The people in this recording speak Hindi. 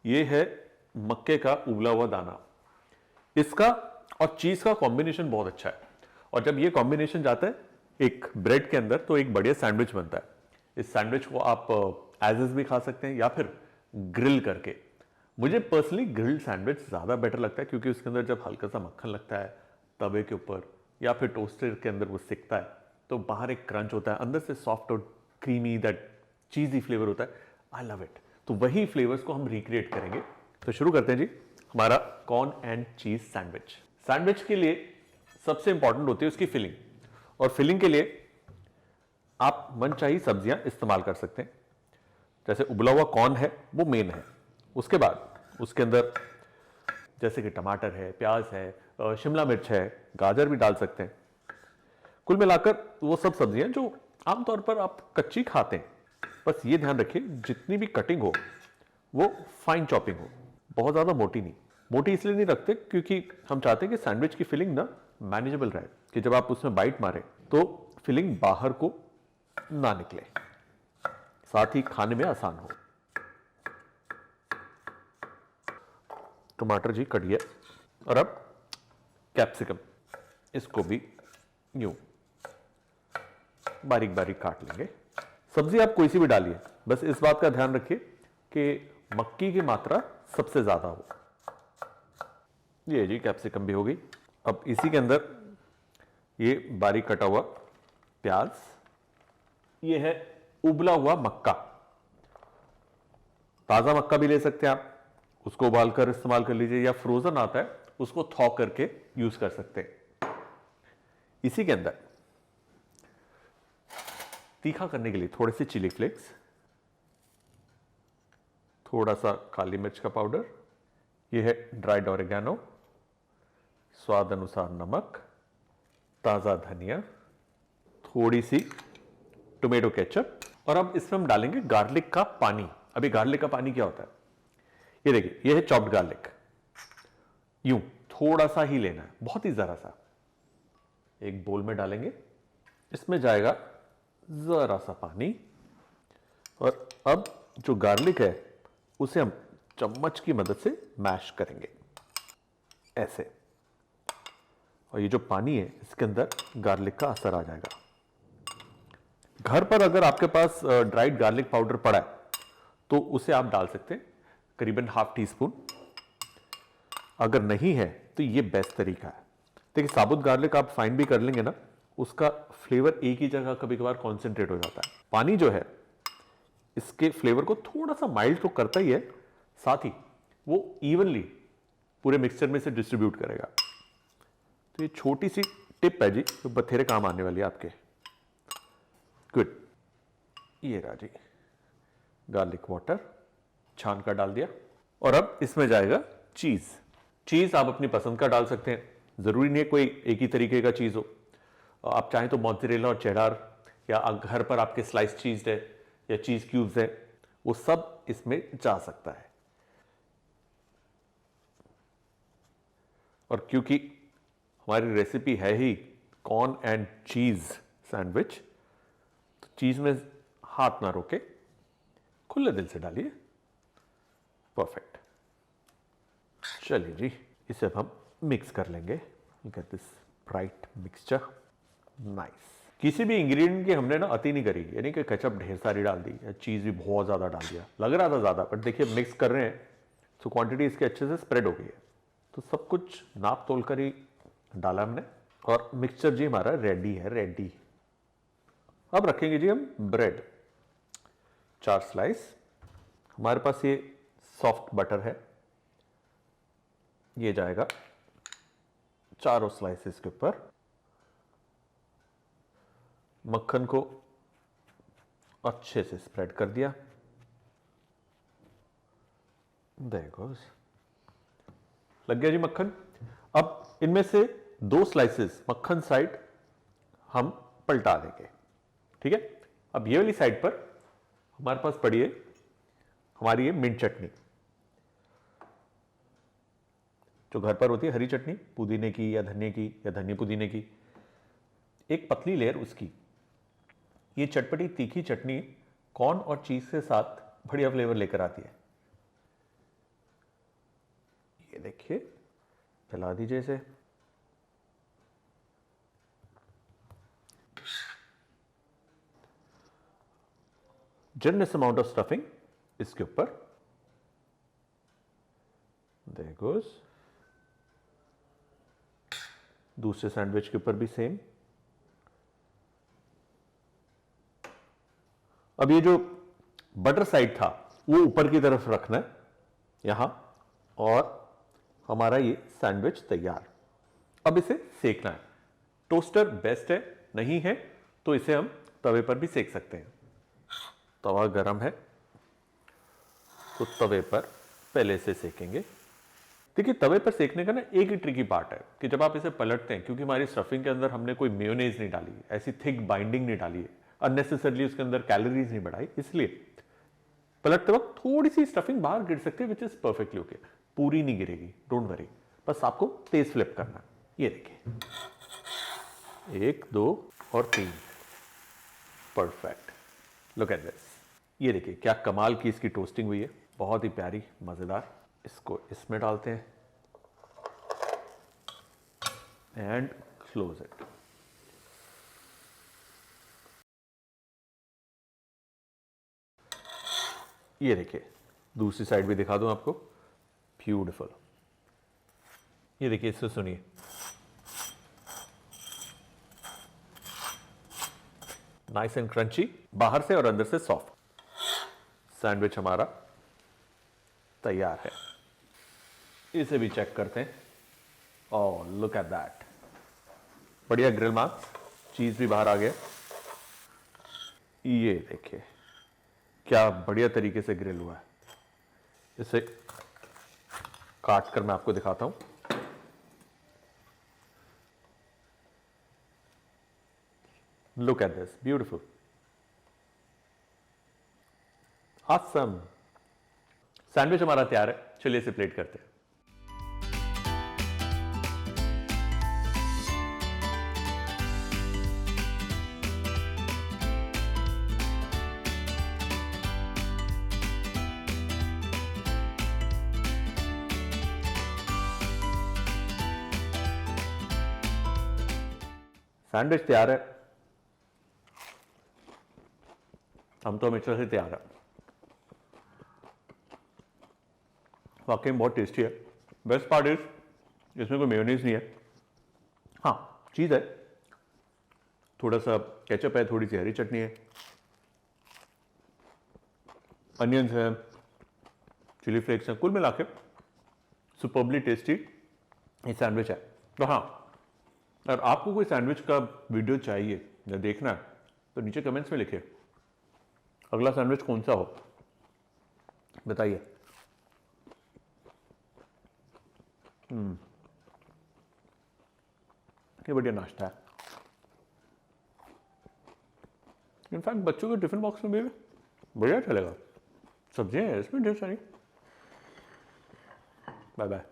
ये है मक्के का उबला हुआ दाना। इसका और चीज का कॉम्बिनेशन बहुत अच्छा है, और जब ये कॉम्बिनेशन जाता है एक ब्रेड के अंदर तो एक बढ़िया सैंडविच बनता है। इस सैंडविच को आप एज इज भी खा सकते हैं या फिर ग्रिल करके। मुझे पर्सनली ग्रिल्ड सैंडविच ज्यादा बेटर लगता है, क्योंकि उसके अंदर जब हल्का सा मक्खन लगता है तवे के ऊपर या फिर टोस्टर के अंदर वो सिकता है, तो बाहर एक क्रंच होता है, अंदर से सॉफ्ट और क्रीमी दैट चीजी फ्लेवर होता है। I love it. तो वही फ्लेवर्स को हम रिक्रिएट करेंगे। तो शुरू करते हैं जी हमारा corn and cheese sandwich. Sandwich के लिए सबसे इंपॉर्टेंट होती है उसकी फिलिंग, और फिलिंग के लिए आप मनचाही सब्जियां इस्तेमाल कर सकते हैं। जैसे उबला हुआ कॉर्न है वो मेन है, उसके बाद उसके अंदर जैसे कि टमाटर है, प्याज है, शिमला मिर्च है, गाजर भी डाल सकते हैं। कुल मिलाकर वो सब सब्जियां जो आमतौर पर आप कच्ची खाते हैं, बस ये ध्यान रखिए जितनी भी कटिंग हो वो फाइन चॉपिंग हो, बहुत ज्यादा मोटी नहीं। मोटी इसलिए नहीं रखते क्योंकि हम चाहते हैं कि सैंडविच की फिलिंग ना मैनेजेबल रहे, कि जब आप उसमें बाइट मारें तो फिलिंग बाहर को ना निकले, साथ ही खाने में आसान हो। टमाटर जी कट गया, और अब कैप्सिकम, इसको भी यूं बारीक बारीक काट लेंगे। सब्जी आप कोई सी भी डालिए, बस इस बात का ध्यान रखिए कि मक्की की मात्रा सबसे ज्यादा हो। ये जी कैप्सिकम भी हो गई। अब इसी के अंदर ये बारीक कटा हुआ प्याज, ये है उबला हुआ मक्का। ताजा मक्का भी ले सकते हैं आप, उसको उबालकर इस्तेमाल कर लीजिए, या फ्रोजन आता है उसको थॉ करके यूज कर सकते हैं। इसी के अंदर तीखा करने के लिए थोड़े से चिली फ्लेक्स, थोड़ा सा काली मिर्च का पाउडर, यह है ड्राइड ऑरिगेनो, स्वाद अनुसार नमक, ताजा धनिया, थोड़ी सी टोमेटो केचप, और अब इसमें हम डालेंगे गार्लिक का पानी। अभी गार्लिक का पानी क्या होता है, ये देखिए, ये है चॉप्ड गार्लिक। यूं थोड़ा सा ही लेना है, बहुत ही जरा सा। एक बोल में डालेंगे, इसमें जाएगा जरा सा पानी, और अब जो गार्लिक है उसे हम चम्मच की मदद से मैश करेंगे ऐसे, और ये जो पानी है इसके अंदर गार्लिक का असर आ जाएगा। घर पर अगर आपके पास ड्राइड गार्लिक पाउडर पड़ा है तो उसे आप डाल सकते हैं, करीबन ½ टीस्पून। अगर नहीं है तो ये बेस्ट तरीका है। देखिए, साबुत गार्लिक आप फाइन भी कर लेंगे ना, उसका फ्लेवर एक ही जगह कभी कभार कॉन्सेंट्रेट हो जाता है। पानी जो है इसके फ्लेवर को थोड़ा सा माइल्ड तो करता ही है, साथ ही वो इवनली पूरे मिक्सचर में से डिस्ट्रीब्यूट करेगा। तो ये छोटी सी टिप है जी, जो बथेरे काम आने वाली है आपके। गुड। ये रहा जी गार्लिक वाटर, छान कर डाल दिया, और अब इसमें जाएगा चीज। चीज आप अपनी पसंद का डाल सकते हैं, जरूरी नहीं है कोई एक ही तरीके का चीज हो। आप चाहें तो मोज़रेला और चेडार, या घर पर आपके स्लाइस चीज है या चीज क्यूब्स है, वो सब इसमें जा सकता है। और क्योंकि हमारी रेसिपी है ही कॉर्न एंड चीज सैंडविच, तो चीज में हाथ ना रोके, खुले दिल से डालिए। परफेक्ट। चलिए जी, इसे अब हम मिक्स कर लेंगे। Look at this bright mixture, nice. किसी भी इंग्रेडिएंट की हमने ना अति नहीं करी, यानी कि केचप ढेर सारी डाल दी या चीज भी बहुत ज्यादा डाल दिया, लग रहा था ज्यादा, बट देखिए मिक्स कर रहे हैं तो क्वांटिटी इसके अच्छे से स्प्रेड हो गई है। तो सब कुछ नाप तोल कर ही डाला हमने, और मिक्सचर जी हमारा रेडी है, रेडी। अब रखेंगे जी हम ब्रेड, 4 स्लाइस। हमारे पास ये सॉफ्ट बटर है, ये जाएगा चारों स्लाइसेस के ऊपर। मक्खन को अच्छे से स्प्रेड कर दिया, देयर गोस, लग गया जी मक्खन। अब इनमें से 2 स्लाइसेस मक्खन साइड हम पलटा देंगे, ठीक है। अब ये वाली साइड पर हमारे पास पड़ी है हमारी ये मिंट चटनी, जो घर पर होती है, हरी चटनी, पुदीने की या धनिया की या धनिया पुदीने की, एक पतली लेयर उसकी। ये चटपटी तीखी चटनी कॉर्न और चीज के साथ बढ़िया फ्लेवर लेकर आती है। ये देखिए, फैला दीजिए इसे। जनरस अमाउंट ऑफ स्टफिंग इसके ऊपर, देयर गोज। दूसरे सैंडविच के ऊपर भी सेम। अब ये जो बटर साइड था वो ऊपर की तरफ रखना है यहां, और हमारा ये सैंडविच तैयार। अब इसे सेकना है। टोस्टर बेस्ट है, नहीं है तो इसे हम तवे पर भी सेक सकते हैं। तवा गरम है तो तवे पर पहले से सेकेंगे। देखिए, तवे पर सेकने का ना एक ही ट्रिकी पार्ट है कि जब आप इसे पलटते हैं, क्योंकि हमारी स्टफिंग के अंदर हमने कोई मेयोनेज नहीं डाली है, ऐसी थिक बाइंडिंग नहीं डाली है, अननेसेसरली उसके अंदर कैलोरीज नहीं बढ़ाई, इसलिए पलटते वक्त थोड़ी सी स्टफिंग बाहर गिर सकती है, विच इज परफेक्टली ओके। पूरी नहीं गिरेगी, डोंट वरी, बस आपको तेज फ्लिप करना है। ये देखिए, 1 2 और 3, परफेक्ट। Look at this. ये देखिए क्या कमाल की इसकी टोस्टिंग हुई है, बहुत ही प्यारी, मजेदार। इसको इसमें डालते हैं एंड क्लोज इट। ये देखिए, दूसरी साइड भी दिखा दूं आपको, ब्यूटीफुल। ये देखिए, इससे सुनिए, नाइस एंड क्रंची, बाहर से और अंदर से सॉफ्ट। सैंडविच हमारा तैयार है। इसे भी चेक करते हैं। ओह, लुक एट दैट, बढ़िया ग्रिल मार्क्स, चीज भी बाहर आ गया। ये देखिए क्या बढ़िया तरीके से ग्रिल हुआ है। इसे काट कर मैं आपको दिखाता हूं। Look at this, beautiful, awesome. Sandwich हमारा तैयार है, चलिए इसे प्लेट करते हैं। सैंडविच तैयार है, हम तो हमेशा से तैयार है। वाकई में बहुत टेस्टी है। बेस्ट पार्ट इज इसमें कोई मेयोनीज नहीं है। हाँ, चीज़ है, थोड़ा सा केचप है, थोड़ी सी हरी चटनी है, अनियंस है, चिली फ्लेक्स है, कुल मिला के सुपर्बली टेस्टी ये सैंडविच है। तो हाँ, अगर आपको कोई सैंडविच का वीडियो चाहिए या देखना है तो नीचे कमेंट्स में लिखिए, अगला सैंडविच कौन सा हो बताइए। ये बढ़िया नाश्ता है। इनफैक्ट बच्चों के टिफिन बॉक्स में भी बढ़िया चलेगा, सब्जियां हैं इसमें ढेर सारी। Bye bye.